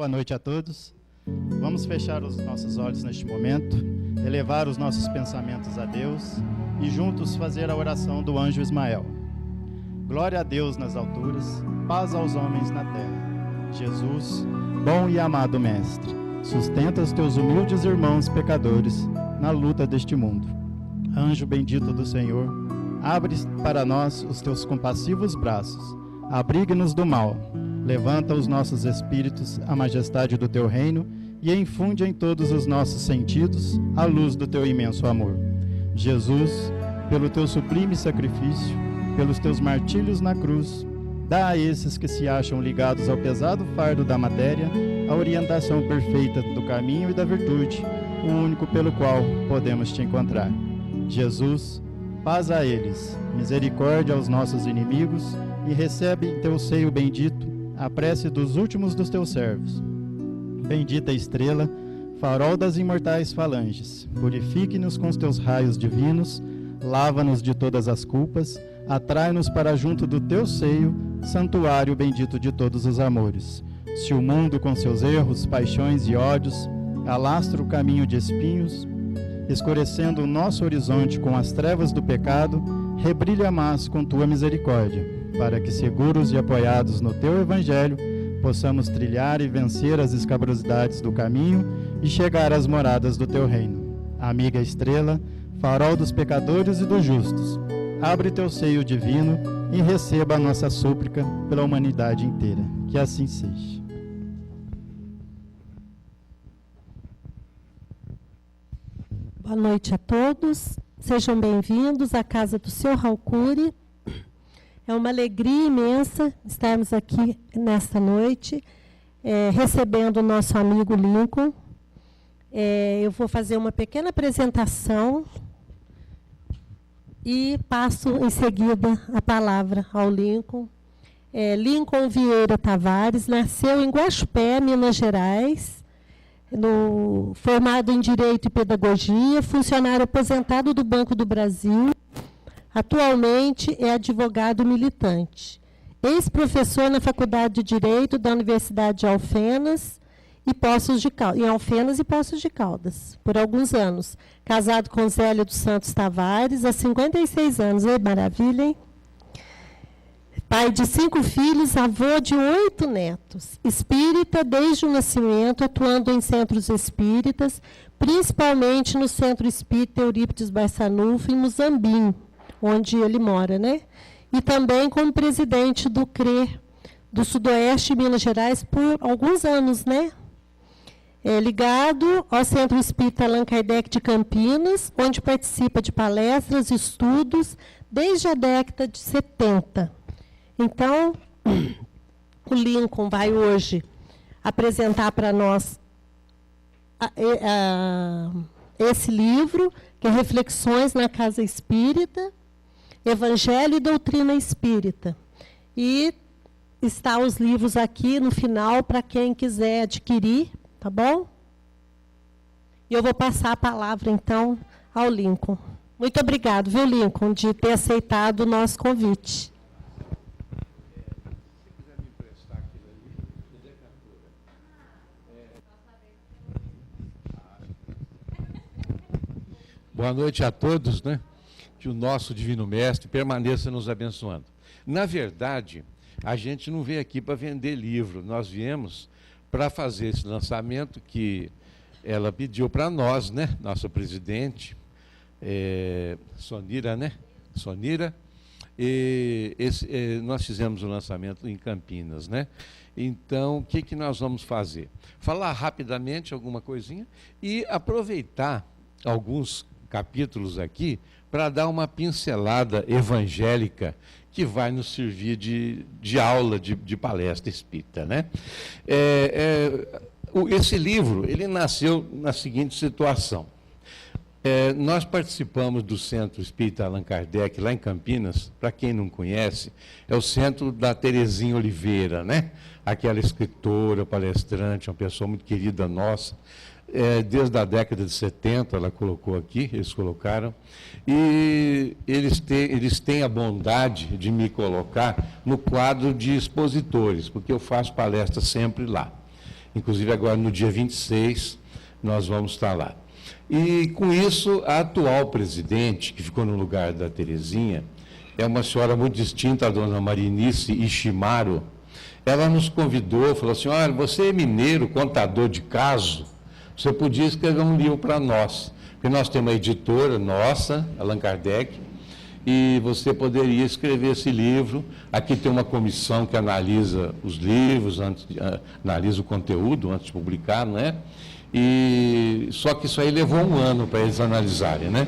Boa noite a todos. Vamos fechar os nossos olhos neste momento, elevar os nossos pensamentos a Deus e juntos fazer a oração do anjo Ismael. Glória a Deus nas alturas, paz aos homens na terra. Jesus, bom e amado Mestre, sustenta os teus humildes irmãos pecadores na luta deste mundo. Anjo bendito do Senhor, abre para nós os teus compassivos braços, abrigue-nos do mal, levanta os nossos espíritos à majestade do teu reino e infunde em todos os nossos sentidos a luz do teu imenso amor. Jesus, pelo teu sublime sacrifício, pelos teus martírios na cruz, dá a esses que se acham ligados ao pesado fardo da matéria a orientação perfeita do caminho e da virtude, o único pelo qual podemos te encontrar. Jesus, paz a eles, misericórdia aos nossos inimigos e recebe em teu seio bendito a prece dos últimos dos teus servos. Bendita estrela, farol das imortais falanges, purifique-nos com os teus raios divinos, lava-nos de todas as culpas, atrai-nos para junto do teu seio, santuário bendito de todos os amores. Se o mundo com seus erros, paixões e ódios alastra o caminho de espinhos, escurecendo o nosso horizonte com as trevas do pecado, rebrilha mais com tua misericórdia, para que, seguros e apoiados no teu evangelho, possamos trilhar e vencer as escabrosidades do caminho e chegar às moradas do teu reino. Amiga estrela, farol dos pecadores e dos justos, abre teu seio divino e receba a nossa súplica pela humanidade inteira. Que assim seja. Boa noite a todos. Sejam bem-vindos à casa do seu Raul Cury. É uma alegria imensa estarmos aqui nesta noite, recebendo o nosso amigo Lincoln. Eu vou fazer uma pequena apresentação e passo em seguida a palavra ao Lincoln. Lincoln Vieira Tavares nasceu em Guaxupé, Minas Gerais, formado em Direito e Pedagogia, funcionário aposentado do Banco do Brasil. Atualmente é advogado militante, ex-professor na Faculdade de Direito da Universidade de Alfenas e Poços de Caldas, por alguns anos. Casado com Zélia dos Santos Tavares, há 56 anos. Maravilha, hein? Pai de 5 filhos, avô de 8 netos. Espírita desde o nascimento, atuando em centros espíritas, principalmente no Centro Espírita Eurípides Barçanufo, em Muzambinho, onde ele mora, né? E também como presidente do CRE, do Sudoeste de Minas Gerais, por alguns anos, né? Ligado ao Centro Espírita Allan Kardec de Campinas, onde participa de palestras e estudos desde a década de 70. Então, o Lincoln vai hoje apresentar para nós esse livro, que é Reflexões na Casa Espírita, Evangelho e Doutrina Espírita. E está os livros aqui no final para quem quiser adquirir, tá bom? E eu vou passar a palavra, então, ao Lincoln. Muito obrigado, viu, Lincoln, de ter aceitado o nosso convite. Boa noite a todos, né? Que o nosso Divino Mestre permaneça nos abençoando. Na verdade, a gente não veio aqui para vender livro, nós viemos para fazer esse lançamento que ela pediu para nós, né? Nossa presidente, Sonira, né? Sonira. Nós fizemos o lançamento em Campinas, né? Então, o que nós vamos fazer? Falar rapidamente alguma coisinha e aproveitar alguns capítulos aqui para dar uma pincelada evangélica que vai nos servir de aula, de palestra espírita, né? Esse livro, ele nasceu na seguinte situação. Nós participamos do Centro Espírita Allan Kardec, lá em Campinas. Para quem não conhece, é o centro da Terezinha Oliveira, né? Aquela escritora, palestrante, uma pessoa muito querida nossa. Desde a década de 70, ela colocou aqui, eles colocaram, e eles têm a bondade de me colocar no quadro de expositores, porque eu faço palestra sempre lá. Inclusive, agora no dia 26, nós vamos estar lá. E, com isso, a atual presidente, que ficou no lugar da Terezinha, é uma senhora muito distinta, a dona Marinice Ishimaru. Ela nos convidou, falou assim, olha, você é mineiro, contador de caso, você podia escrever um livro para nós. Porque nós temos uma editora nossa, Allan Kardec, e você poderia escrever esse livro. Aqui tem uma comissão que analisa os livros, analisa o conteúdo antes de publicar, não é? E só que isso aí levou um ano para eles analisarem, né?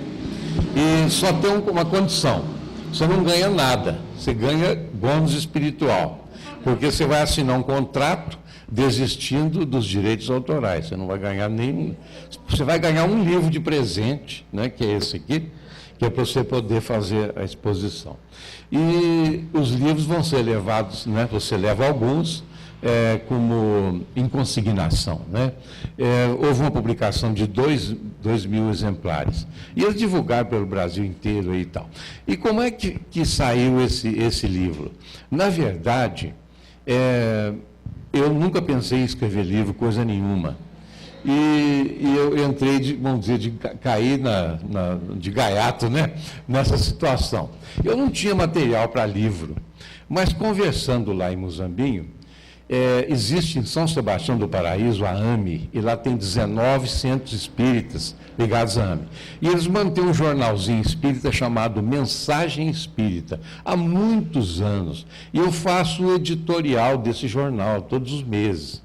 E só tem uma condição, você não ganha nada, você ganha bônus espiritual, porque você vai assinar um contrato desistindo dos direitos autorais, você não vai ganhar nem... Você vai ganhar um livro de presente, né, que é esse aqui, que é para você poder fazer a exposição. E os livros vão ser levados, né, você leva alguns, como em consignação, né? Houve uma publicação de 2.000 exemplares. E eles divulgaram pelo Brasil inteiro e tal. E como é que saiu esse livro? Na verdade, eu nunca pensei em escrever livro, coisa nenhuma. E eu entrei, vamos dizer, de cair de gaiato, né, nessa situação. Eu não tinha material para livro, mas conversando lá em Muzambinho, existe em São Sebastião do Paraíso a AME, e lá tem 19 centros espíritas ligados à AME. E eles mantêm um jornalzinho espírita chamado Mensagem Espírita, há muitos anos. E eu faço o editorial desse jornal todos os meses.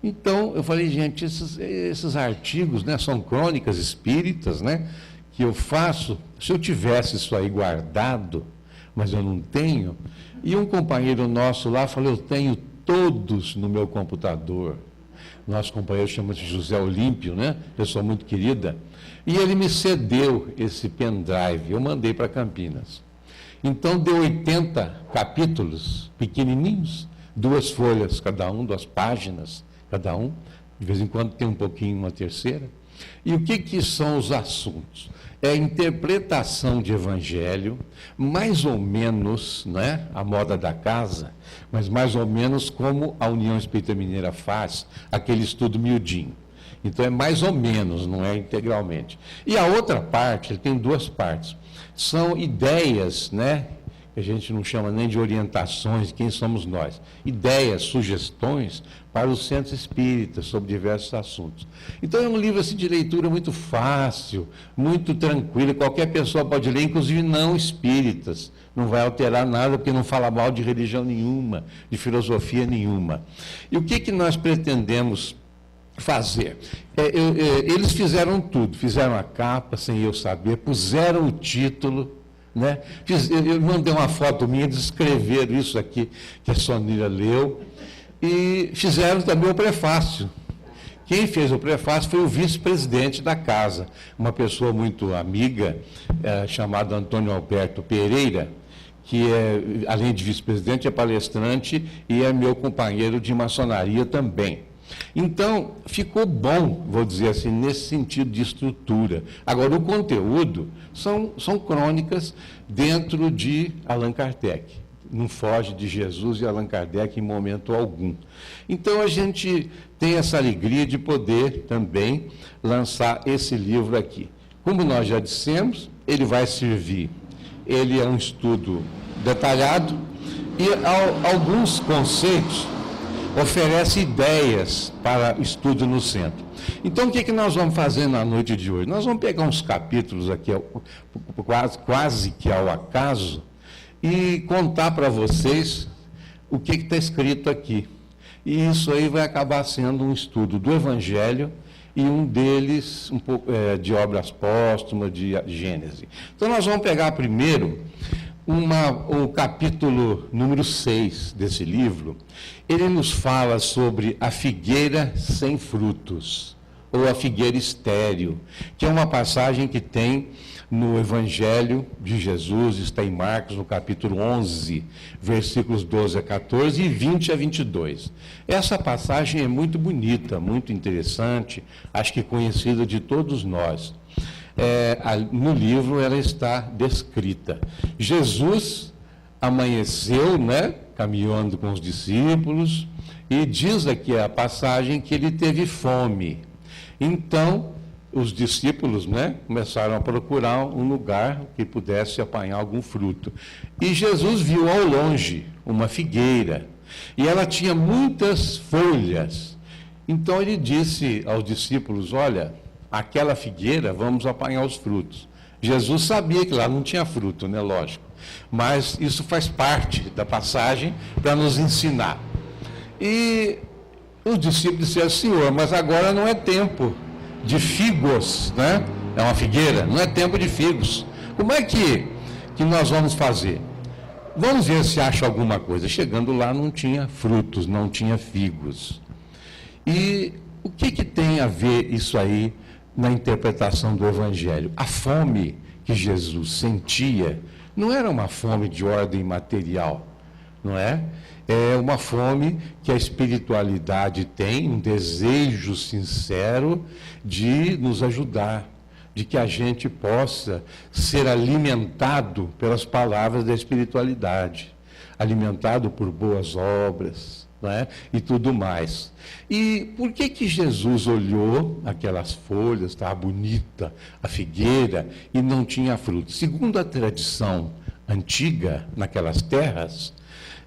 Então, eu falei, gente, esses artigos, né, são crônicas espíritas, né, que eu faço. Se eu tivesse isso aí guardado, mas eu não tenho, e um companheiro nosso lá falou, eu tenho todos no meu computador. Nosso companheiro chama-se José Olímpio, né, pessoa muito querida, e ele me cedeu esse pendrive, eu mandei para Campinas. Então, deu 80 capítulos pequenininhos, 2 folhas cada um, 2 páginas cada um, de vez em quando tem um pouquinho uma terceira. E o que são os assuntos? É a interpretação de evangelho, mais ou menos, né, a moda da casa, mas mais ou menos como a União Espírita Mineira faz, aquele estudo miudinho. Então é mais ou menos, não é integralmente. E a outra parte, ele tem 2 partes, são ideias, né, que a gente não chama nem de orientações, quem somos nós, ideias, sugestões para os centros espíritas sobre diversos assuntos. Então é um livro assim, de leitura muito fácil, muito tranquilo, qualquer pessoa pode ler, inclusive não espíritas, não vai alterar nada, porque não fala mal de religião nenhuma, de filosofia nenhuma. E o que nós pretendemos fazer? Eles fizeram tudo, fizeram a capa sem eu saber, puseram o título, né? Eu mandei uma foto minha, eles escreveram isso aqui, que a Sonira leu, e fizeram também o prefácio. Quem fez o prefácio foi o vice-presidente da casa, uma pessoa muito amiga, chamada Antônio Alberto Pereira, que além de vice-presidente, é palestrante e é meu companheiro de maçonaria também. Então, ficou bom, vou dizer assim, nesse sentido de estrutura. Agora, o conteúdo são crônicas dentro de Allan Kardec. Não foge de Jesus e Allan Kardec em momento algum. Então, a gente tem essa alegria de poder também lançar esse livro aqui. Como nós já dissemos, ele vai servir, ele é um estudo detalhado e alguns conceitos oferece ideias para estudo no centro. Então, o que nós vamos fazer na noite de hoje? Nós vamos pegar uns capítulos aqui, quase que ao acaso, e contar para vocês o que está escrito aqui. E isso aí vai acabar sendo um estudo do Evangelho e um deles um pouco de obras póstumas, de Gênese. Então, nós vamos pegar primeiro o capítulo número 6 desse livro. Ele nos fala sobre a figueira sem frutos, ou a figueira estéril, que é uma passagem que tem no Evangelho de Jesus, está em Marcos, no capítulo 11, versículos 12 a 14 e 20 a 22. Essa passagem é muito bonita, muito interessante, acho que conhecida de todos nós. No livro ela está descrita. Jesus amanheceu, né, caminhando com os discípulos, e diz aqui a passagem que ele teve fome. Então, os discípulos, né, começaram a procurar um lugar que pudesse apanhar algum fruto. E Jesus viu ao longe uma figueira, e ela tinha muitas folhas. Então ele disse aos discípulos: olha, aquela figueira, vamos apanhar os frutos. Jesus sabia que lá não tinha fruto, né, lógico. Mas isso faz parte da passagem para nos ensinar. E os discípulos disseram: Senhor, mas agora não é tempo de figos, né? É uma figueira, não é tempo de figos. Como é que nós vamos fazer? Vamos ver se acha alguma coisa. Chegando lá não tinha frutos, não tinha figos. E o que tem a ver isso aí na interpretação do Evangelho? A fome que Jesus sentia não era uma fome de ordem material, não é? É uma fome que a espiritualidade tem, um desejo sincero de nos ajudar, de que a gente possa ser alimentado pelas palavras da espiritualidade, alimentado por boas obras, não é? E tudo mais. E por que Jesus olhou aquelas folhas, estava bonita a figueira, e não tinha fruto? Segundo a tradição antiga, naquelas terras,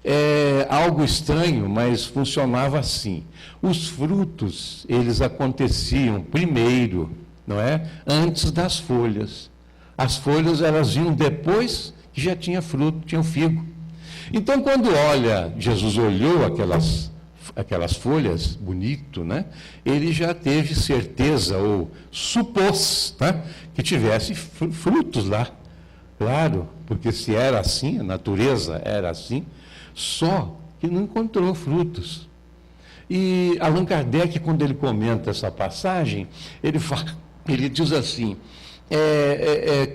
é algo estranho, mas funcionava assim. Os frutos, eles aconteciam primeiro, não é? Antes das folhas. As folhas, elas vinham depois que já tinha fruto, tinha o figo. Então, quando Jesus olhou aquelas folhas, bonito, né? Ele já teve certeza, ou supôs, né, que tivesse frutos lá. Claro, porque se era assim, a natureza era assim, só que não encontrou frutos. E Allan Kardec, quando ele comenta essa passagem, ele diz assim: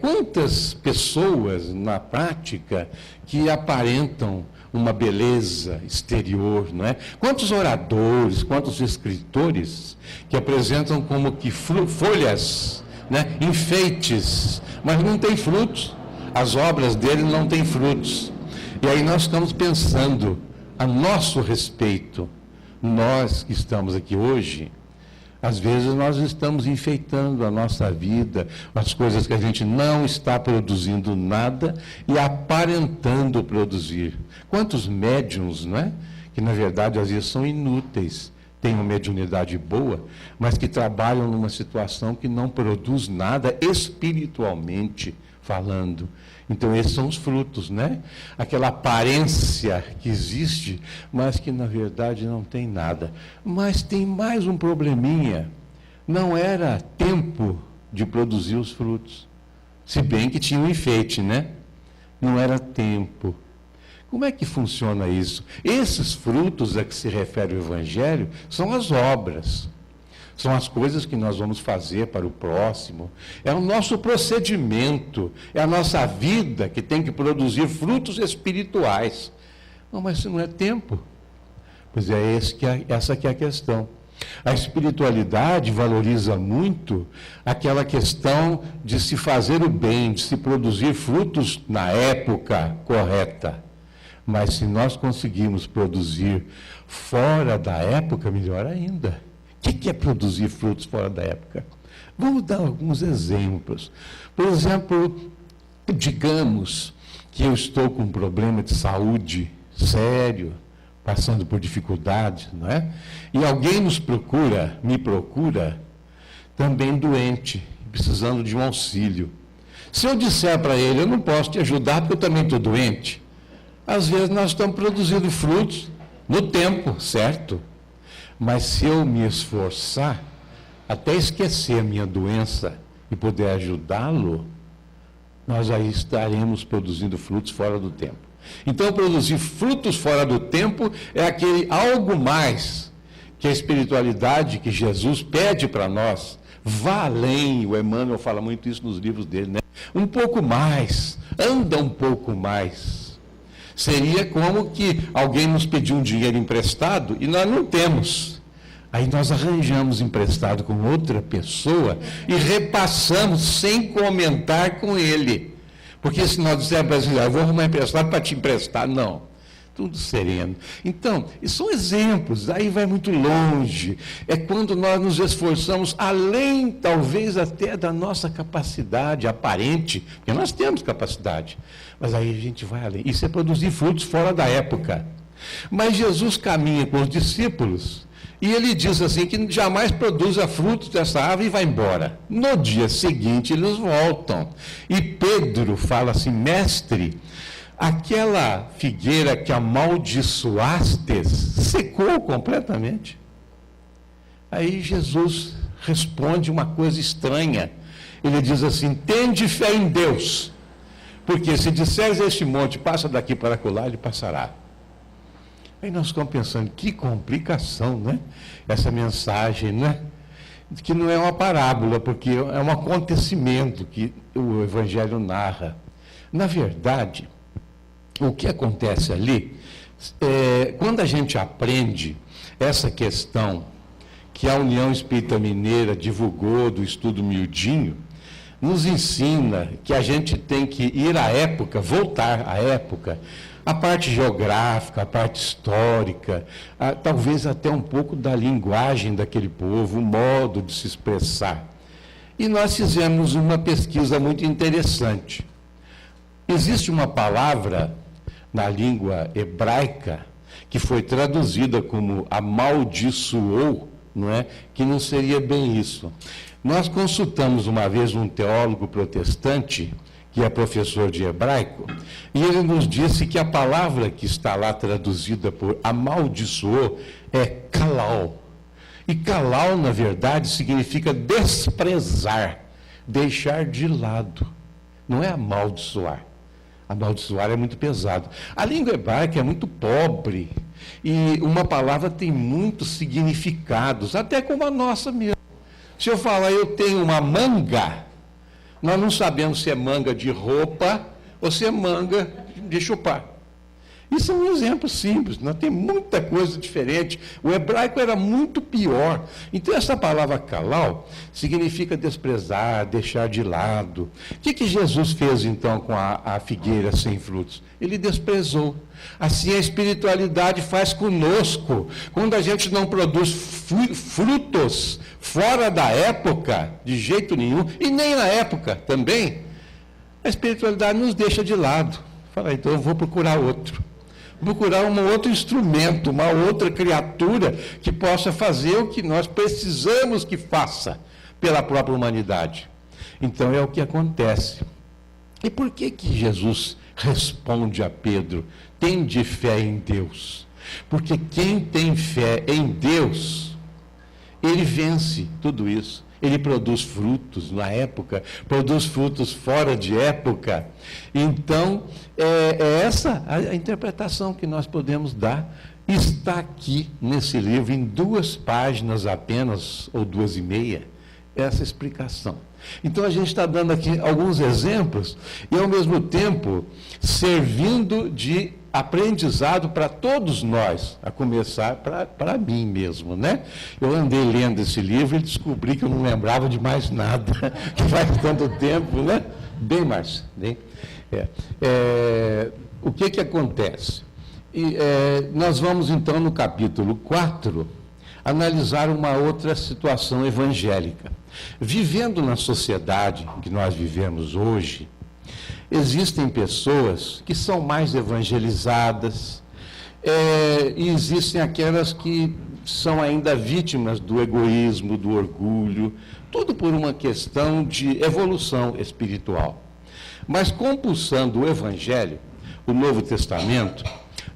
quantas pessoas na prática que aparentam uma beleza exterior, não é? Quantos oradores, quantos escritores que apresentam como que folhas, né, enfeites, mas não tem frutos. As obras dele não têm frutos. E aí nós estamos pensando a nosso respeito. Nós que estamos aqui hoje, às vezes nós estamos enfeitando a nossa vida, as coisas que a gente não está produzindo nada e aparentando produzir. Quantos médiuns, não é? Que na verdade às vezes são inúteis, têm uma mediunidade boa, mas que trabalham numa situação que não produz nada espiritualmente falando. Então esses são os frutos, né? Aquela aparência que existe, mas que na verdade não tem nada. Mas tem mais um probleminha. Não era tempo de produzir os frutos. Se bem que tinha um enfeite, né? Não era tempo. Como é que funciona isso? Esses frutos a que se refere o Evangelho são as obras. São as coisas que nós vamos fazer para o próximo. É o nosso procedimento, é a nossa vida que tem que produzir frutos espirituais. Não, mas isso não é tempo. Pois é, essa que é a questão. A espiritualidade valoriza muito aquela questão de se fazer o bem, de se produzir frutos na época correta. Mas se nós conseguirmos produzir fora da época, melhor ainda. O que é produzir frutos fora da época? Vamos dar alguns exemplos. Por exemplo, digamos que eu estou com um problema de saúde sério, passando por dificuldades, não é? E alguém me procura, também doente, precisando de um auxílio. Se eu disser para ele: eu não posso te ajudar porque eu também estou doente, às vezes nós estamos produzindo frutos no tempo certo. Mas se eu me esforçar, até esquecer a minha doença e poder ajudá-lo, nós aí estaremos produzindo frutos fora do tempo. Então, produzir frutos fora do tempo é aquele algo mais que a espiritualidade que Jesus pede para nós. Vá além, o Emmanuel fala muito isso nos livros dele, né? Um pouco mais, anda um pouco mais. Seria como que alguém nos pediu um dinheiro emprestado e nós não temos. Aí nós arranjamos emprestado com outra pessoa e repassamos sem comentar com ele. Porque se nós dissermos para ele: eu vou arrumar emprestado para te emprestar, não. tudo sereno. Então, são exemplos, aí vai muito longe. É quando nós nos esforçamos além, talvez, até da nossa capacidade aparente, porque nós temos capacidade, mas aí a gente vai além. Isso é produzir frutos fora da época. Mas Jesus caminha com os discípulos e ele diz assim que jamais produza frutos dessa árvore e vai embora. No dia seguinte eles voltam. E Pedro fala assim: mestre, aquela figueira que amaldiçoastes secou completamente. Aí Jesus responde uma coisa estranha. Ele diz assim: tende fé em Deus, porque se disseres a este monte, passa daqui para acolá, ele passará. Aí nós ficamos pensando, que complicação, né? Essa mensagem, né? Que não é uma parábola, porque é um acontecimento que o Evangelho narra. Na verdade, o que acontece ali, quando a gente aprende essa questão que a União Espírita Mineira divulgou do estudo miudinho, nos ensina que a gente tem que ir à época, voltar à época, a parte geográfica, a parte histórica, talvez até um pouco da linguagem daquele povo, o modo de se expressar. E nós fizemos uma pesquisa muito interessante. Existe uma palavra na língua hebraica que foi traduzida como amaldiçoou, não é? Que não seria bem isso. Nós consultamos uma vez um teólogo protestante, que é professor de hebraico, e ele nos disse que a palavra que está lá traduzida por amaldiçoou é kalal. E kalal, na verdade, significa desprezar, deixar de lado. Não é amaldiçoar. Amaldiçoar é muito pesado. A língua hebraica é muito pobre, e uma palavra tem muitos significados, até como a nossa mesmo. Se eu falar, eu tenho uma manga, nós não sabemos se é manga de roupa ou se é manga de chupar. Isso é um exemplo simples, não tem muita coisa diferente. O hebraico era muito pior. Então, essa palavra kalal significa desprezar, deixar de lado. O que Jesus fez, então, com a figueira sem frutos? Ele desprezou. Assim a espiritualidade faz conosco. Quando a gente não produz frutos fora da época, de jeito nenhum, e nem na época também, a espiritualidade nos deixa de lado. Fala, então eu vou procurar outro. Procurar um outro instrumento, uma outra criatura que possa fazer o que nós precisamos que faça pela própria humanidade. Então é o que acontece. E por que Jesus responde a Pedro: tende fé em Deus? Porque quem tem fé em Deus, ele vence tudo isso. Ele produz frutos na época, produz frutos fora de época. Então, é essa a interpretação que nós podemos dar. Está aqui nesse livro, em 2 páginas apenas, ou 2,5, essa explicação. Então, a gente está dando aqui alguns exemplos e, ao mesmo tempo, servindo de aprendizado para todos nós, a começar para mim mesmo, né? Eu andei lendo esse livro e descobri que eu não lembrava de mais nada, que faz tanto tempo, né? Bem, Márcio, bem. O que acontece? Nós vamos, então, no capítulo 4, analisar uma outra situação evangélica. Vivendo na sociedade que nós vivemos hoje, existem pessoas que são mais evangelizadas, e existem aquelas que são ainda vítimas do egoísmo, do orgulho, tudo por uma questão de evolução espiritual. Mas compulsando o Evangelho, o Novo Testamento,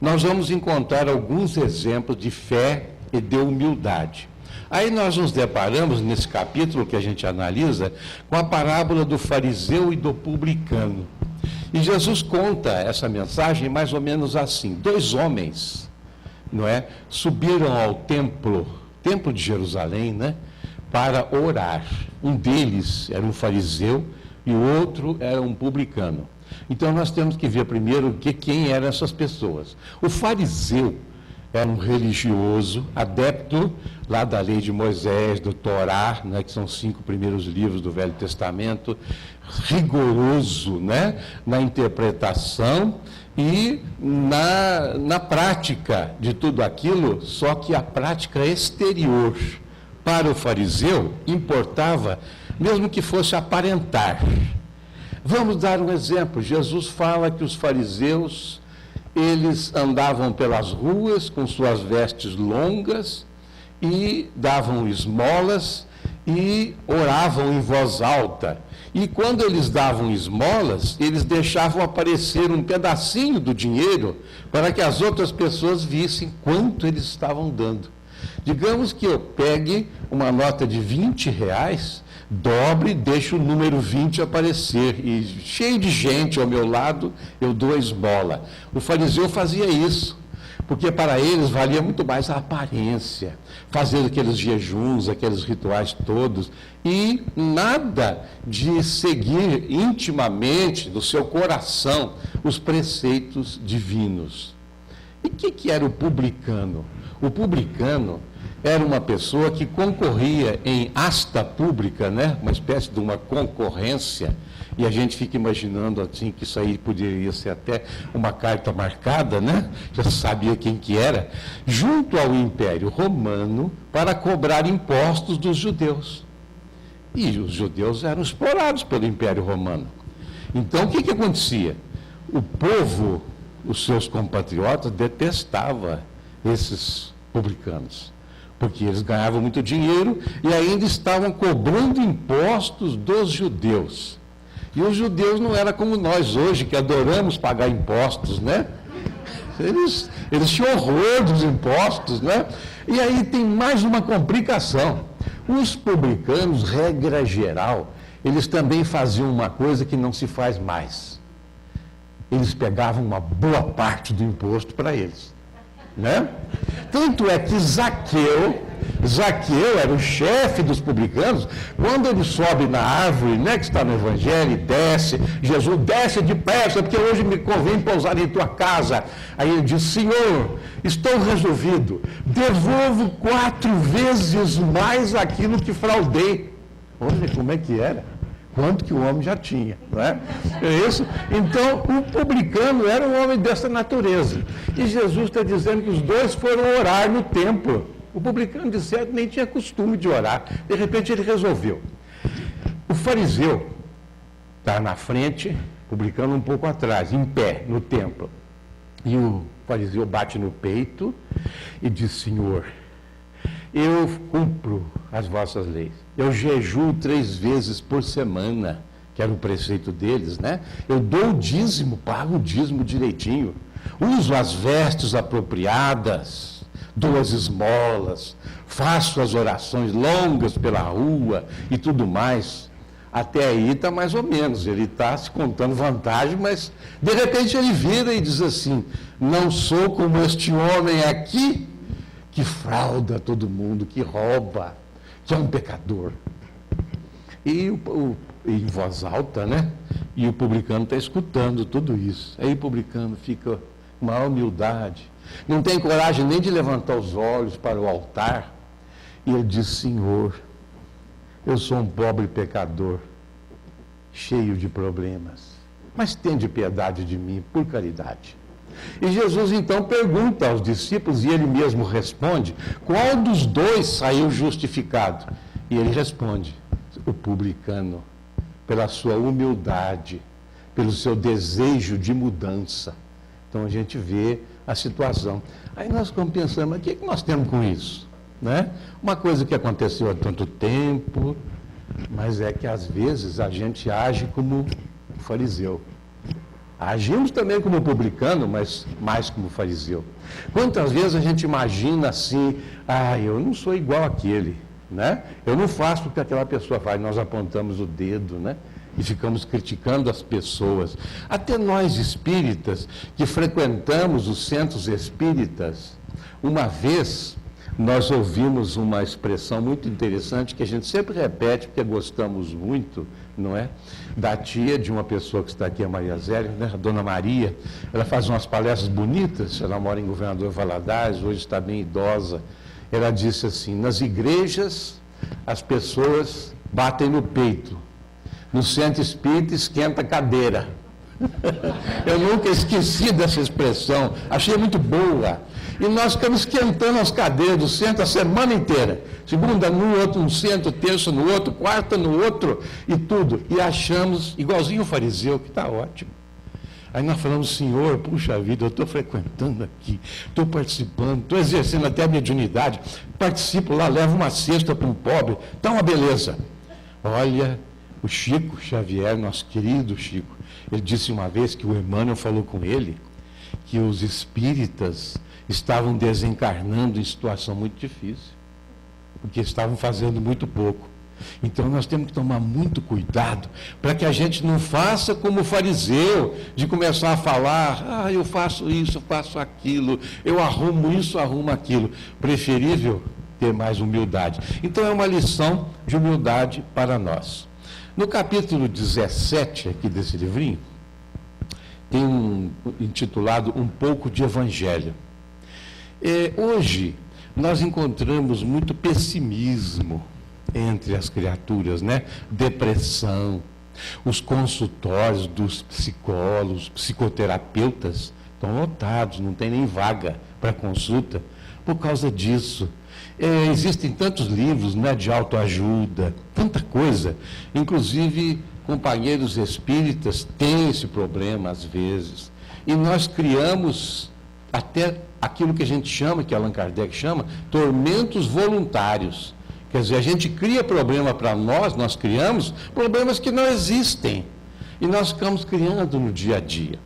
nós vamos encontrar alguns exemplos de fé e de humildade. Aí nós nos deparamos, nesse capítulo que a gente analisa, com a parábola do fariseu e do publicano. E Jesus conta essa mensagem mais ou menos assim: 2 homens, não é, subiram ao templo de Jerusalém, né, para orar. Um deles era um fariseu e o outro era um publicano. Então nós temos que ver primeiro quem eram essas pessoas. O fariseu era um religioso, adepto lá da lei de Moisés, do Torá, né, que são 5 primeiros livros do Velho Testamento, rigoroso, né, na interpretação E na prática de tudo aquilo, só que a prática exterior para o fariseu importava, mesmo que fosse aparentar. Vamos dar um exemplo. Jesus fala que os fariseus, eles andavam pelas ruas com suas vestes longas e davam esmolas e oravam em voz alta. E quando eles davam esmolas, eles deixavam aparecer um pedacinho do dinheiro para que as outras pessoas vissem quanto eles estavam dando. Digamos que eu pegue uma nota de R$20, dobre e deixe o número 20 aparecer. E cheio de gente ao meu lado, eu dou a esmola. O fariseu fazia isso, porque para eles valia muito mais a aparência, fazer aqueles jejuns, aqueles rituais todos, e nada de seguir intimamente, do seu coração, os preceitos divinos. E o que era o publicano? O publicano era uma pessoa que concorria em asta pública, né? Uma espécie de uma concorrência, e a gente fica imaginando assim que isso aí poderia ser até uma carta marcada, né? Já sabia quem que era, junto ao Império Romano, para cobrar impostos dos judeus. E os judeus eram explorados pelo Império Romano. Então, o que acontecia? O povo, os seus compatriotas, detestava esses publicanos, porque eles ganhavam muito dinheiro e ainda estavam cobrando impostos dos judeus. E os judeus não eram como nós hoje, que adoramos pagar impostos, né? Eles tinham horror dos impostos, né? E aí tem mais uma complicação. Os publicanos, regra geral, eles também faziam uma coisa que não se faz mais. Eles pegavam uma boa parte do imposto para eles, né? Tanto é que Zaqueu era o chefe dos publicanos. Quando ele sobe na árvore, né, que está no Evangelho, e desce, Jesus desce depressa, porque hoje me convém pousar em tua casa. Aí ele diz: Senhor, estou resolvido, devolvo 4 vezes mais aquilo que fraudei. Olha como é que era, quanto que o homem já tinha, não é? É isso? Então, o publicano era um homem dessa natureza. E Jesus está dizendo que os dois foram orar no templo. O publicano, de certo, nem tinha costume de orar. De repente, ele resolveu. O fariseu está na frente, o publicano um pouco atrás, em pé, no templo. E o fariseu bate no peito e diz: Senhor, eu cumpro as vossas leis. Eu jejuo 3 vezes por semana, que era o preceito deles, né? Eu dou o dízimo, pago o dízimo direitinho. Uso as vestes apropriadas, dou as esmolas, faço as orações longas pela rua e tudo mais. Até aí está mais ou menos, ele está se contando vantagem, mas de repente ele vira e diz assim: não sou como este homem aqui, que frauda todo mundo, que rouba, que é um pecador. E em voz alta, né? E o publicano está escutando tudo isso. Aí o publicano fica com uma humildade, não tem coragem nem de levantar os olhos para o altar. E ele diz: Senhor, eu sou um pobre pecador, cheio de problemas, mas tende piedade de mim, por caridade. E Jesus então pergunta aos discípulos, e ele mesmo responde: qual dos dois saiu justificado? E ele responde: o publicano, pela sua humildade, pelo seu desejo de mudança. Então a gente vê a situação. Aí nós ficamos pensando: mas o que nós temos com isso? Né? Uma coisa que aconteceu há tanto tempo, mas é que às vezes a gente age como fariseu. Agimos também como publicano, mas mais como fariseu. Quantas vezes a gente imagina assim: eu não sou igual àquele, né? Eu não faço o que aquela pessoa faz. Nós apontamos o dedo, né? E ficamos criticando as pessoas. Até nós espíritas, que frequentamos os centros espíritas, uma vez nós ouvimos uma expressão muito interessante que a gente sempre repete porque gostamos muito, não é? Da tia de uma pessoa que está aqui, a Maria Zélia, né? A Dona Maria. Ela faz umas palestras bonitas, ela mora em Governador Valadares, hoje está bem idosa. Ela disse assim: nas igrejas as pessoas batem no peito, no centro espírita esquenta a cadeira. Eu nunca esqueci dessa expressão, achei muito boa. E nós ficamos esquentando as cadeiras do centro a semana inteira. Segunda no outro, no centro, terça no outro, quarta no outro, e tudo. E achamos, igualzinho o fariseu, que está ótimo. Aí nós falamos, Senhor, puxa vida, eu estou frequentando aqui, estou participando, estou exercendo até a mediunidade, participo lá, levo uma cesta para um pobre, está uma beleza. Olha, o Chico Xavier, nosso querido Chico, ele disse uma vez que o Emmanuel falou com ele que os espíritas estavam desencarnando em situação muito difícil, porque estavam fazendo muito pouco. Então nós temos que tomar muito cuidado para que a gente não faça como o fariseu, de começar a falar, eu faço isso, eu faço aquilo, eu arrumo isso, arrumo aquilo. Preferível ter mais humildade. Então é uma lição de humildade para nós. No capítulo 17 aqui desse livrinho, tem intitulado Um pouco de Evangelho. Hoje nós encontramos muito pessimismo entre as criaturas, né? Depressão, os consultórios dos psicólogos, psicoterapeutas estão lotados, não tem nem vaga para consulta por causa disso. Existem tantos livros, né, de autoajuda, tanta coisa, inclusive companheiros espíritas têm esse problema às vezes, e nós criamos até aquilo que a gente chama, que Allan Kardec chama, tormentos voluntários. Quer dizer, a gente cria problema para nós criamos problemas que não existem. E nós ficamos criando no dia a dia.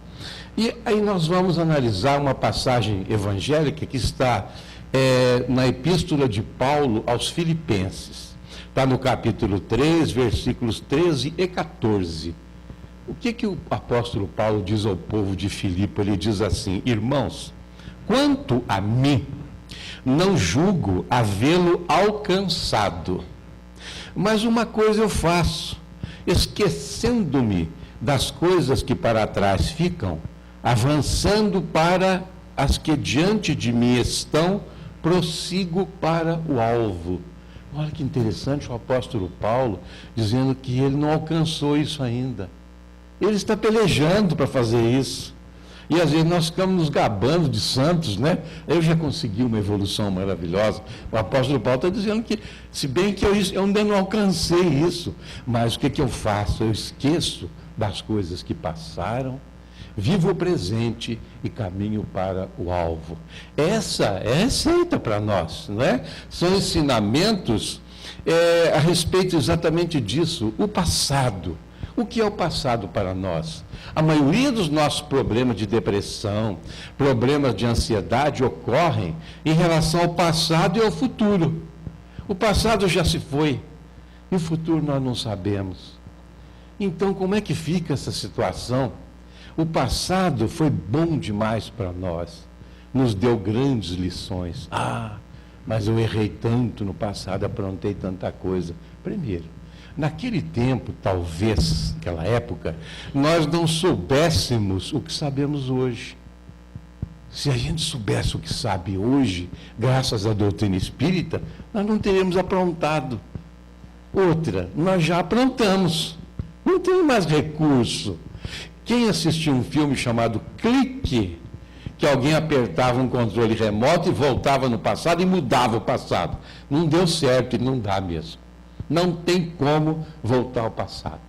E aí nós vamos analisar uma passagem evangélica que está na Epístola de Paulo aos Filipenses. Está no capítulo 3, versículos 13 e 14. O que o apóstolo Paulo diz ao povo de Filipe? Ele diz assim: irmãos, quanto a mim, não julgo havê-lo alcançado. Mas uma coisa eu faço, esquecendo-me das coisas que para trás ficam, avançando para as que diante de mim estão, prossigo para o alvo. Olha que interessante o apóstolo Paulo dizendo que ele não alcançou isso ainda. Ele está pelejando para fazer isso. E às vezes nós ficamos nos gabando de santos, né? Eu já consegui uma evolução maravilhosa. O apóstolo Paulo está dizendo que, se bem que eu ainda não alcancei isso, mas o que eu faço? Eu esqueço das coisas que passaram, vivo o presente e caminho para o alvo. Essa é a receita para nós, não é? São ensinamentos a respeito exatamente disso, o passado. O que é o passado para nós? A maioria dos nossos problemas de depressão, problemas de ansiedade ocorrem em relação ao passado e ao futuro. O passado já se foi e o futuro nós não sabemos. Então, como é que fica essa situação? O passado foi bom demais para nós, nos deu grandes lições. Mas eu errei tanto no passado, aprontei tanta coisa. Primeiro, naquele tempo, talvez, naquela época, nós não soubéssemos o que sabemos hoje. Se a gente soubesse o que sabe hoje, graças à doutrina espírita, nós não teríamos aprontado. Outra, nós já aprontamos. Não tem mais recurso. Quem assistiu um filme chamado Clique, que alguém apertava um controle remoto e voltava no passado e mudava o passado. Não deu certo e não dá mesmo. Não tem como voltar ao passado.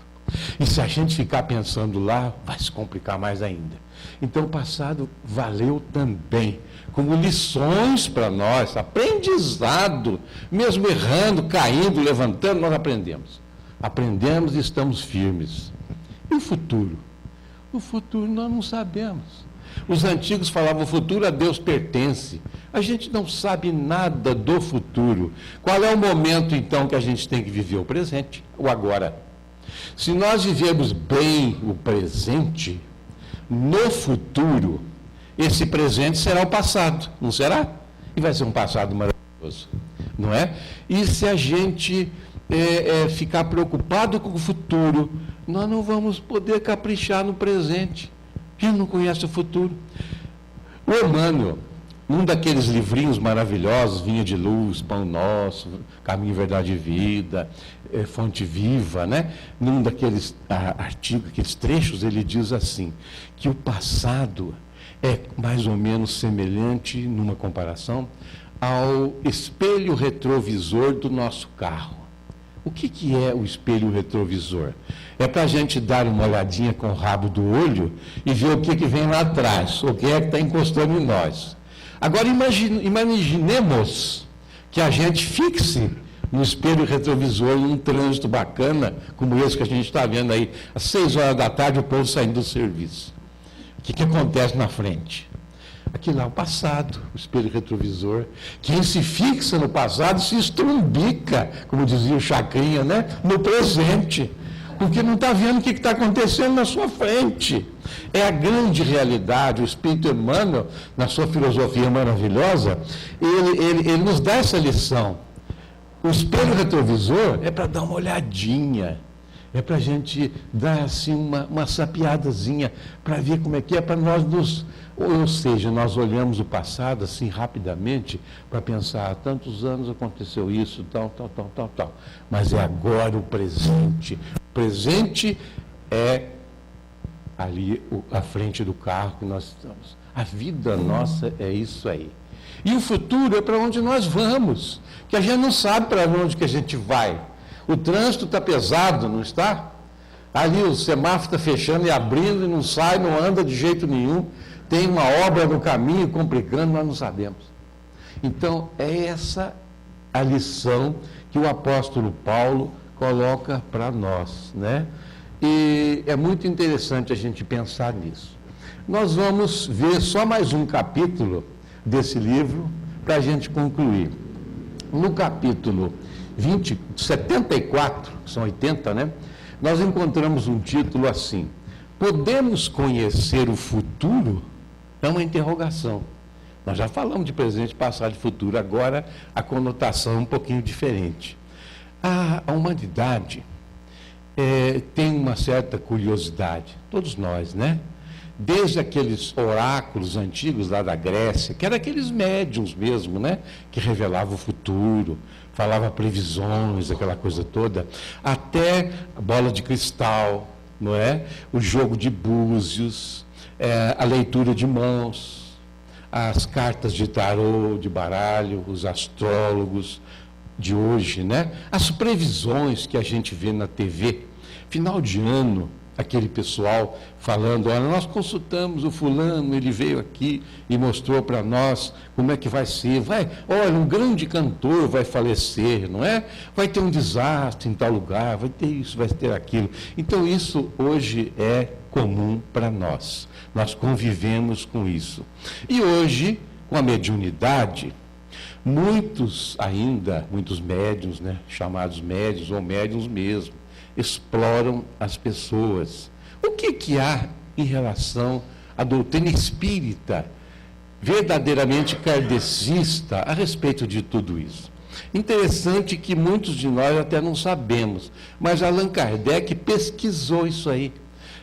E se a gente ficar pensando lá, vai se complicar mais ainda. Então o passado valeu também, como lições para nós, aprendizado. Mesmo errando, caindo, levantando, nós aprendemos. Aprendemos e estamos firmes. E o futuro? O futuro nós não sabemos. Os antigos falavam, o futuro a Deus pertence. A gente não sabe nada do futuro. Qual é o momento, então, que a gente tem que viver? O presente, o agora. Se nós vivermos bem o presente, no futuro, esse presente será o passado, não será? E vai ser um passado maravilhoso, não é? E se a gente ficar preocupado com o futuro, nós não vamos poder caprichar no presente. Quem não conhece o futuro? O Emmanuel, num daqueles livrinhos maravilhosos, Vinha de Luz, Pão Nosso, Caminho, Verdade e Vida, Fonte Viva, né? Num daqueles artigos, aqueles trechos, ele diz assim, que o passado é mais ou menos semelhante, numa comparação, ao espelho retrovisor do nosso carro. O que é o espelho retrovisor? É para a gente dar uma olhadinha com o rabo do olho e ver o que vem lá atrás, o que é que está encostando em nós. Agora imaginemos que a gente fixe no espelho retrovisor num trânsito bacana, como esse que a gente está vendo aí, às 6 horas da tarde, o povo saindo do serviço. O que acontece na frente? Aquilo é o passado, o espelho retrovisor. Quem se fixa no passado se estrumbica, como dizia o Chacrinha, né? No presente, porque não está vendo o que está acontecendo na sua frente. É a grande realidade. O Espírito Emmanuel, na sua filosofia maravilhosa, ele nos dá essa lição. O espelho retrovisor é para dar uma olhadinha, é para a gente dar assim uma sapiadazinha, para ver como é que é, para nós nos... Ou seja, nós olhamos o passado assim rapidamente para pensar, há tantos anos aconteceu isso, tal. Mas é agora o presente. O presente é ali à frente do carro que nós estamos. A vida nossa é isso aí. E o futuro é para onde nós vamos, que a gente não sabe para onde que a gente vai. O trânsito está pesado, não está? Ali o semáforo está fechando e abrindo e não sai, não anda de jeito nenhum. Tem uma obra no caminho complicando, nós não sabemos. Então, é essa a lição que o apóstolo Paulo coloca para nós, né? E é muito interessante a gente pensar nisso. Nós vamos ver só mais um capítulo desse livro para a gente concluir. No capítulo 74, que são 80, né? Nós encontramos um título assim: Podemos conhecer o futuro? É uma interrogação. Nós já falamos de presente, passado e futuro, agora a conotação é um pouquinho diferente. A humanidade tem uma certa curiosidade, todos nós, né? Desde aqueles oráculos antigos lá da Grécia, que eram aqueles médiuns mesmo, né? Que revelavam o futuro, falavam previsões, aquela coisa toda, até a bola de cristal, não é? O jogo de búzios, a leitura de mãos, as cartas de tarô, de baralho, os astrólogos de hoje, né? As previsões que a gente vê na TV, final de ano, aquele pessoal falando, olha, nós consultamos o fulano, ele veio aqui e mostrou para nós como é que vai ser. Olha, um grande cantor vai falecer, não é? Vai ter um desastre em tal lugar, vai ter isso, vai ter aquilo. Então, isso hoje é comum para nós. Nós convivemos com isso. E hoje, com a mediunidade, muitos médiuns, né, chamados médiuns ou médiuns mesmo, exploram as pessoas. O que há em relação à doutrina espírita, verdadeiramente kardecista, a respeito de tudo isso? Interessante que muitos de nós até não sabemos, mas Allan Kardec pesquisou isso aí.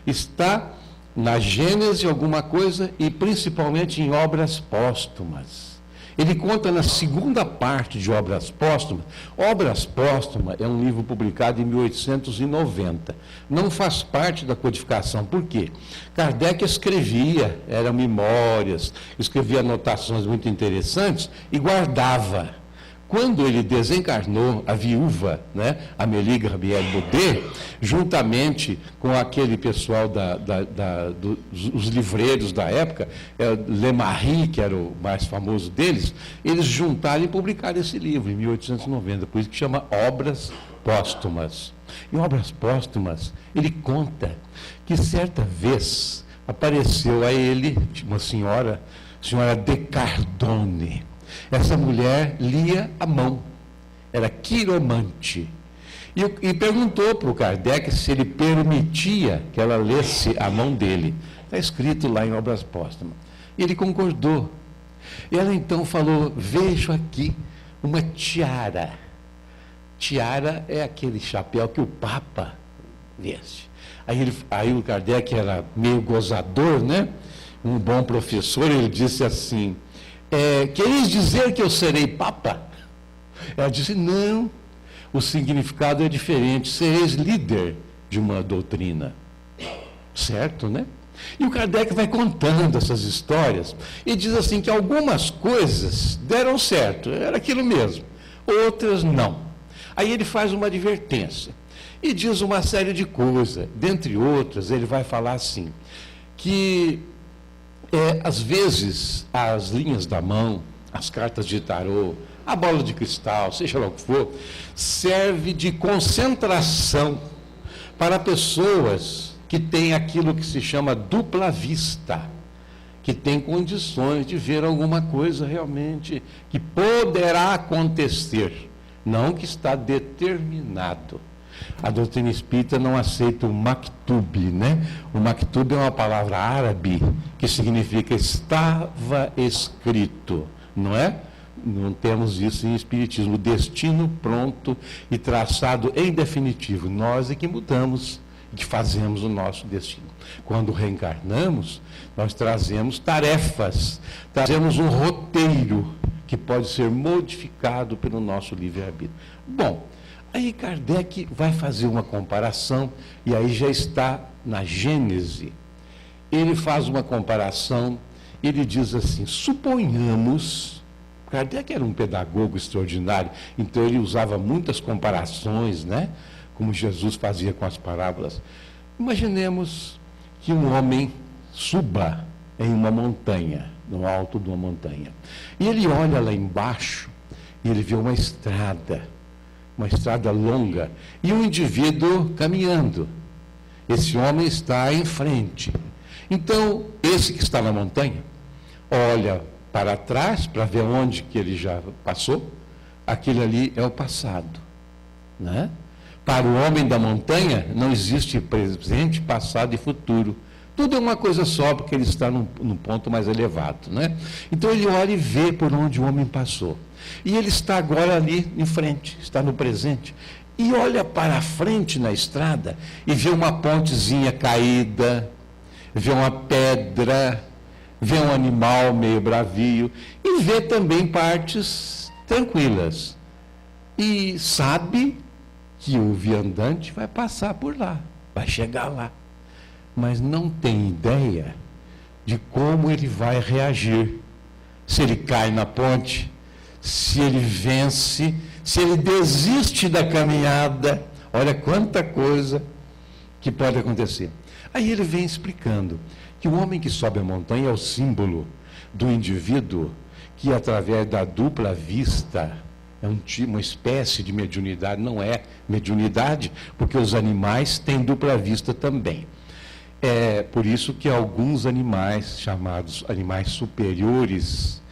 Está na Gênese alguma coisa e principalmente em obras póstumas. Ele conta na segunda parte de Obras Póstumas. Obras Póstumas é um livro publicado em 1890. Não faz parte da codificação. Por quê? Kardec escrevia, eram memórias, escrevia anotações muito interessantes e guardava. Quando ele desencarnou, a viúva, né, Amélie Gabrielle Baudet, juntamente com aquele pessoal dos livreiros da época, Le Marie, que era o mais famoso deles, eles juntaram e publicaram esse livro em 1890, por isso que chama Obras Póstumas. Em Obras Póstumas, ele conta que certa vez apareceu a ele uma senhora de Cardone. Essa mulher lia a mão, era quiromante. E perguntou para o Kardec se ele permitia que ela lesse a mão dele. Está escrito lá em Obras Póstumas. E ele concordou. E ela então falou, vejo aqui uma tiara. Tiara é aquele chapéu que o Papa veste. Aí o Kardec era meio gozador, né? Um bom professor, ele disse assim, quereis dizer que eu serei papa? Ela disse, não, o significado é diferente, sereis líder de uma doutrina. Certo, né? E o Kardec vai contando essas histórias e diz assim que algumas coisas deram certo, era aquilo mesmo, outras não. Aí ele faz uma advertência e diz uma série de coisas, dentre outras ele vai falar assim, que às vezes as linhas da mão, as cartas de tarô, a bola de cristal, seja lá o que for, serve de concentração para pessoas que têm aquilo que se chama dupla vista, que tem condições de ver alguma coisa realmente que poderá acontecer, não que está determinado. A doutrina espírita não aceita o maktub, né? O maktub é uma palavra árabe que significa estava escrito, não é? Não temos isso em espiritismo. O destino pronto e traçado em definitivo. Nós é que mudamos, que fazemos o nosso destino. Quando reencarnamos, nós trazemos tarefas, trazemos um roteiro que pode ser modificado pelo nosso livre-arbítrio. Bom, aí Kardec vai fazer uma comparação, e aí já está na Gênese. Ele faz uma comparação, ele diz assim, suponhamos, Kardec era um pedagogo extraordinário, então ele usava muitas comparações, né? Como Jesus fazia com as parábolas. Imaginemos que um homem suba em uma montanha, no alto de uma montanha. E ele olha lá embaixo e ele vê uma estrada longa, e um indivíduo caminhando. Esse homem está em frente. Então, esse que está na montanha, olha para trás, para ver onde que ele já passou, aquele ali é o passado, né? Para o homem da montanha, não existe presente, passado e futuro. Tudo é uma coisa só, porque ele está num ponto mais elevado, né? Então ele olha e vê por onde o homem passou. E ele está agora ali em frente, está no presente. E olha para frente na estrada e vê uma pontezinha caída, vê uma pedra, vê um animal meio bravio e vê também partes tranquilas. E sabe que o viandante vai passar por lá, vai chegar lá, mas não tem ideia de como ele vai reagir, se ele cai na ponte, se ele vence, se ele desiste da caminhada. Olha quanta coisa que pode acontecer. Aí ele vem explicando que o homem que sobe a montanha é o símbolo do indivíduo que, através da dupla vista, uma espécie de mediunidade, não é mediunidade, porque os animais têm dupla vista também. É por isso que alguns animais, chamados animais superiores,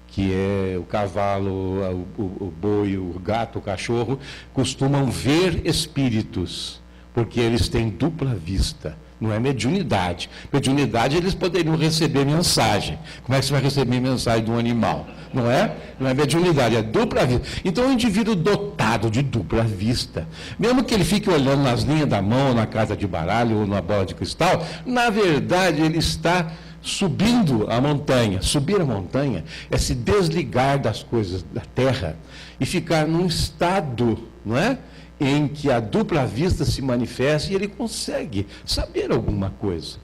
que é o cavalo, o boi, o gato, o cachorro, costumam ver espíritos, porque eles têm dupla vista. Não é mediunidade. Mediunidade, eles poderiam receber mensagem. Como é que você vai receber mensagem de um animal? Não é? Não é mediunidade, é dupla vista. Então, um indivíduo dotado de dupla vista, mesmo que ele fique olhando nas linhas da mão, na casa de baralho ou na bola de cristal, na verdade, ele está subindo a montanha. Subir a montanha é se desligar das coisas da terra e ficar num estado, não é? Em que a dupla vista se manifesta e ele consegue saber alguma coisa.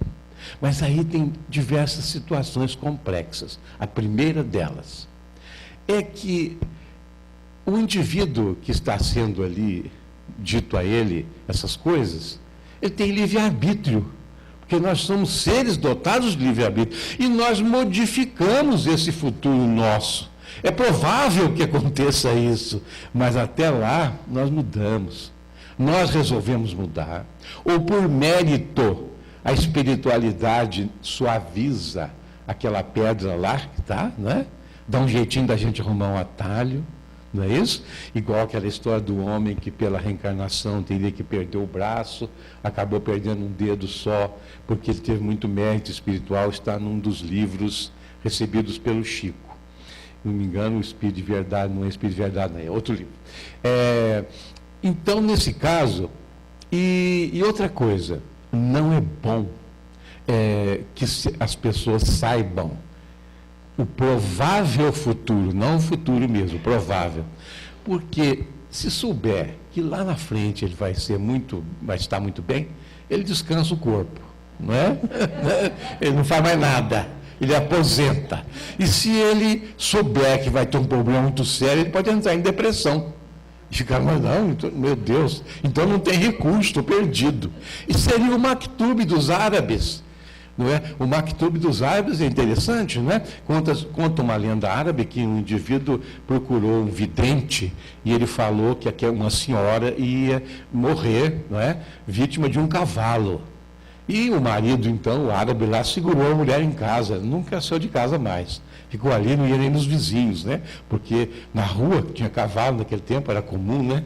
Mas aí tem diversas situações complexas. A primeira delas é que o indivíduo que está sendo ali dito a ele essas coisas, ele tem livre-arbítrio, porque nós somos seres dotados de livre-arbítrio e nós modificamos esse futuro nosso. É provável que aconteça isso, mas até lá nós mudamos. Nós resolvemos mudar. Ou por mérito, a espiritualidade suaviza aquela pedra lá que está, não é? Dá um jeitinho da gente arrumar um atalho, não é isso? Igual aquela história do homem que pela reencarnação teria que perder o braço, acabou perdendo um dedo só, porque ele teve muito mérito espiritual, está num dos livros recebidos pelo Chico. Não me engano, o Espírito de Verdade, não é Espírito de Verdade, não é outro livro. Então, nesse caso, e outra coisa, não é bom que as pessoas saibam o provável futuro, não o futuro mesmo, o provável. Porque se souber que lá na frente ele vai estar muito bem, ele descansa o corpo, não é? Ele não faz mais nada, ele aposenta. E se ele souber que vai ter um problema muito sério, ele pode entrar em depressão. E ficar, mas não, então, meu Deus, então não tem recurso, estou perdido. E seria o Maktub dos árabes. Não é? O Maktub dos árabes é interessante, não é? Conta uma lenda árabe que um indivíduo procurou um vidente e ele falou que uma senhora ia morrer, não é? Vítima de um cavalo. E o marido, então, o árabe lá, segurou a mulher em casa, nunca saiu de casa mais. Ficou ali, não ia nem nos vizinhos, né? Porque na rua tinha cavalo naquele tempo, era comum, né?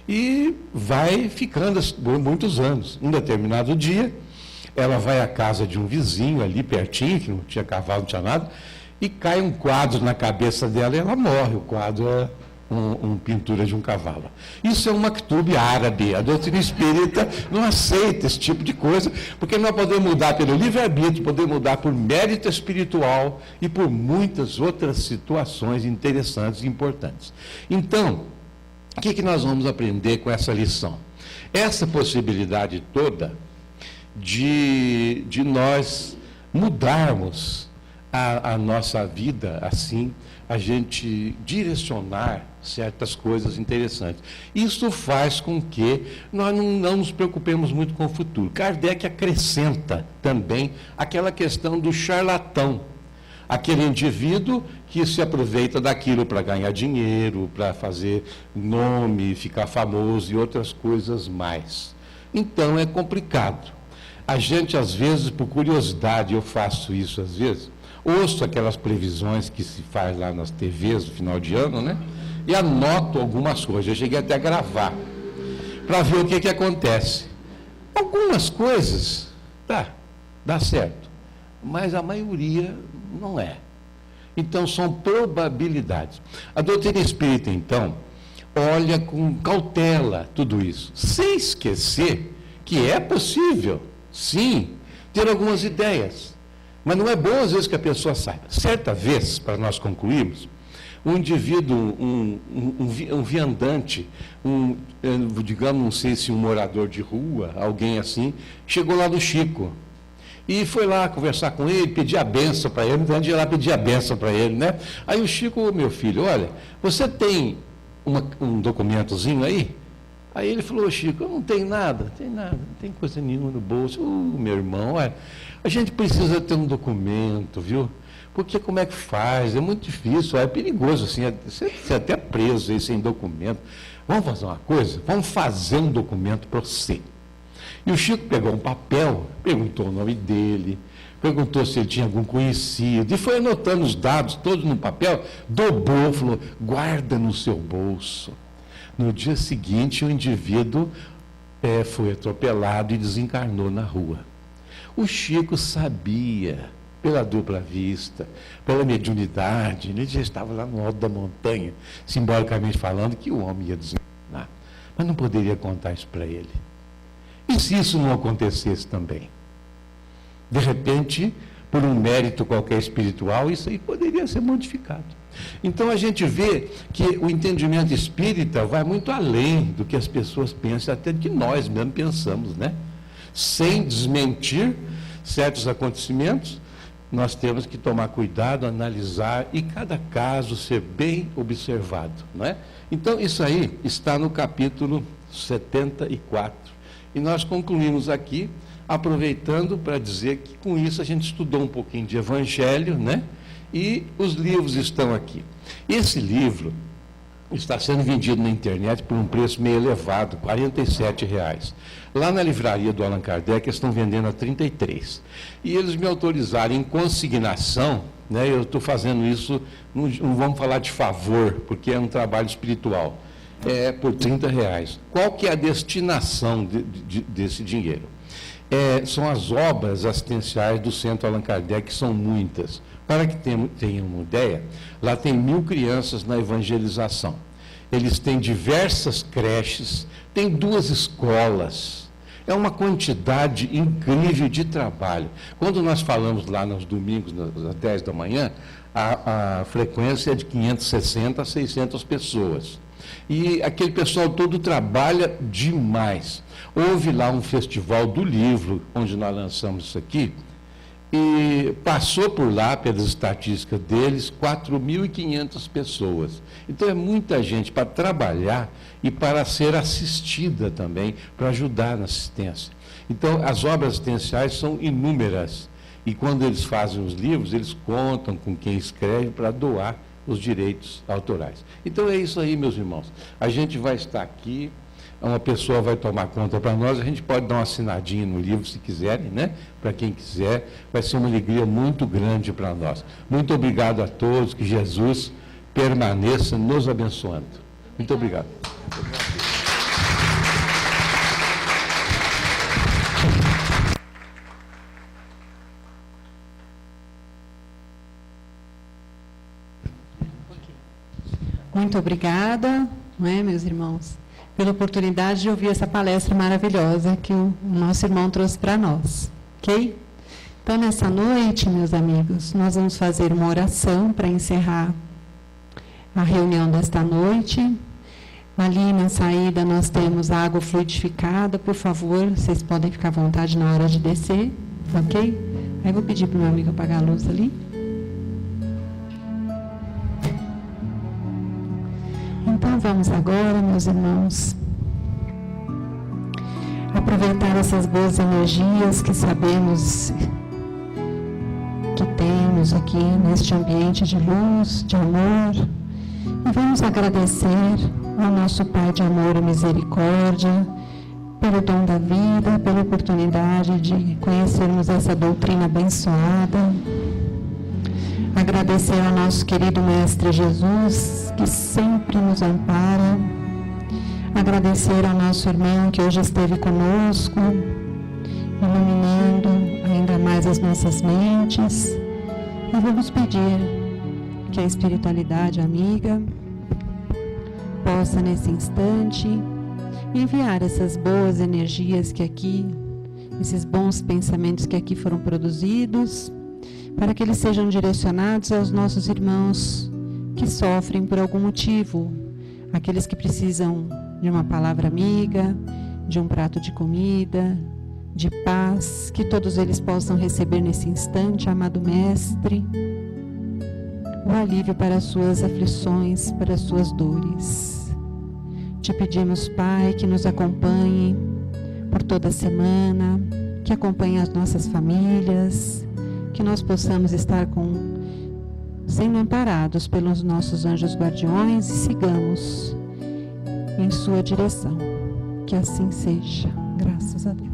E vai ficando por muitos anos. Um determinado dia, ela vai à casa de um vizinho ali pertinho, que não tinha cavalo, não tinha nada, e cai um quadro na cabeça dela e ela morre. O quadro é uma pintura de um cavalo. Isso é um maktub árabe. A doutrina espírita não aceita esse tipo de coisa, porque nós podemos mudar pelo livre-arbítrio, podemos mudar por mérito espiritual e por muitas outras situações interessantes e importantes. Então, o que nós vamos aprender com essa lição? Essa possibilidade toda de nós mudarmos a nossa vida, assim, a gente direcionar certas coisas interessantes. Isso faz com que nós não nos preocupemos muito com o futuro. Kardec acrescenta também aquela questão do charlatão, aquele indivíduo que se aproveita daquilo para ganhar dinheiro, para fazer nome, ficar famoso e outras coisas mais. Então é complicado. A gente, às vezes, por curiosidade, eu faço isso às vezes, ouço aquelas previsões que se faz lá nas TVs no final de ano, né? E anoto algumas coisas. Eu cheguei até a gravar, para ver o que acontece. Algumas coisas, dá certo, mas a maioria não é. Então, são probabilidades. A doutrina espírita, então, olha com cautela tudo isso, sem esquecer que é possível, sim, ter algumas ideias. Mas não é bom, às vezes, que a pessoa saiba. Certa vez, para nós concluirmos, um indivíduo, um viandante, digamos, não sei se um morador de rua, alguém assim, chegou lá do Chico. E foi lá conversar com ele, pedir a benção para ele, então ia lá pedir a benção para ele, né? Aí o Chico, meu filho, olha, você tem um documentozinho aí? Aí ele falou, Chico, eu não tenho nada, não tem coisa nenhuma no bolso. Meu irmão, olha, a gente precisa ter um documento, viu? Porque como é que faz? É muito difícil, é perigoso, assim, você até preso aí sem documento. Vamos fazer uma coisa? Vamos fazer um documento para você. E o Chico pegou um papel, perguntou o nome dele, perguntou se ele tinha algum conhecido, e foi anotando os dados todos no papel, dobrou, falou, guarda no seu bolso. No dia seguinte, o indivíduo foi atropelado e desencarnou na rua. O Chico sabia, pela dupla vista, pela mediunidade, ele já estava lá no alto da montanha, simbolicamente falando, que o homem ia desencarnar. Mas não poderia contar isso para ele. E se isso não acontecesse também? De repente, por um mérito qualquer espiritual, isso aí poderia ser modificado. Então a gente vê que o entendimento espírita vai muito além do que as pessoas pensam, até que nós mesmo pensamos, né? Sem desmentir certos acontecimentos, nós temos que tomar cuidado, analisar e cada caso ser bem observado, não é? Então isso aí está no capítulo 74. E nós concluímos aqui, aproveitando para dizer que com isso a gente estudou um pouquinho de Evangelho, né? E os livros estão aqui. Esse livro está sendo vendido na internet por um preço meio elevado, R$ 47,00. Lá na livraria do Allan Kardec, eles estão vendendo a R$ 33. E eles me autorizaram em consignação, né? Eu estou fazendo isso, não vamos falar de favor, porque é um trabalho espiritual. Por R$ 30,00. Qual que é a destinação desse dinheiro? São as obras assistenciais do Centro Allan Kardec, que são muitas. Para que tenham uma ideia, lá tem 1.000 crianças na evangelização. Eles têm diversas creches, tem 2 escolas. É uma quantidade incrível de trabalho. Quando nós falamos lá nos domingos, às 10 da manhã, a frequência é de 560 a 600 pessoas. E aquele pessoal todo trabalha demais. Houve lá um festival do livro, onde nós lançamos isso aqui, e passou por lá, pelas estatísticas deles, 4.500 pessoas. Então é muita gente para trabalhar e para ser assistida também, para ajudar na assistência. Então as obras assistenciais são inúmeras. E quando eles fazem os livros, eles contam com quem escreve para doar os direitos autorais. Então é isso aí, meus irmãos. A gente vai estar aqui, uma pessoa vai tomar conta para nós, a gente pode dar uma assinadinha no livro se quiserem, né? Para quem quiser, vai ser uma alegria muito grande para nós. Muito obrigado a todos, que Jesus permaneça nos abençoando. Muito obrigado. Muito obrigada, não é, meus irmãos, pela oportunidade de ouvir essa palestra maravilhosa que o nosso irmão trouxe para nós, ok? Então, nessa noite, meus amigos, nós vamos fazer uma oração para encerrar a reunião desta noite. Ali na saída nós temos água fluidificada, por favor, vocês podem ficar à vontade na hora de descer, ok? Aí vou pedir para o meu amigo apagar a luz ali. Então vamos agora, meus irmãos, aproveitar essas boas energias que sabemos que temos aqui neste ambiente de luz, de amor, e vamos agradecer ao nosso Pai de amor e misericórdia pelo dom da vida, pela oportunidade de conhecermos essa doutrina abençoada. Agradecer ao nosso querido Mestre Jesus, que sempre nos ampara. Agradecer ao nosso irmão que hoje esteve conosco, iluminando ainda mais as nossas mentes. E vamos pedir que a espiritualidade amiga possa, nesse instante, enviar essas boas energias que aqui, esses bons pensamentos que aqui foram produzidos, para que eles sejam direcionados aos nossos irmãos que sofrem por algum motivo, aqueles que precisam de uma palavra amiga, de um prato de comida, de paz, que todos eles possam receber nesse instante, amado Mestre, o alívio para as suas aflições, para as suas dores. Te pedimos, Pai, que nos acompanhe por toda a semana, que acompanhe as nossas famílias, que nós possamos estar sendo amparados pelos nossos anjos guardiões e sigamos em sua direção. Que assim seja. Graças a Deus.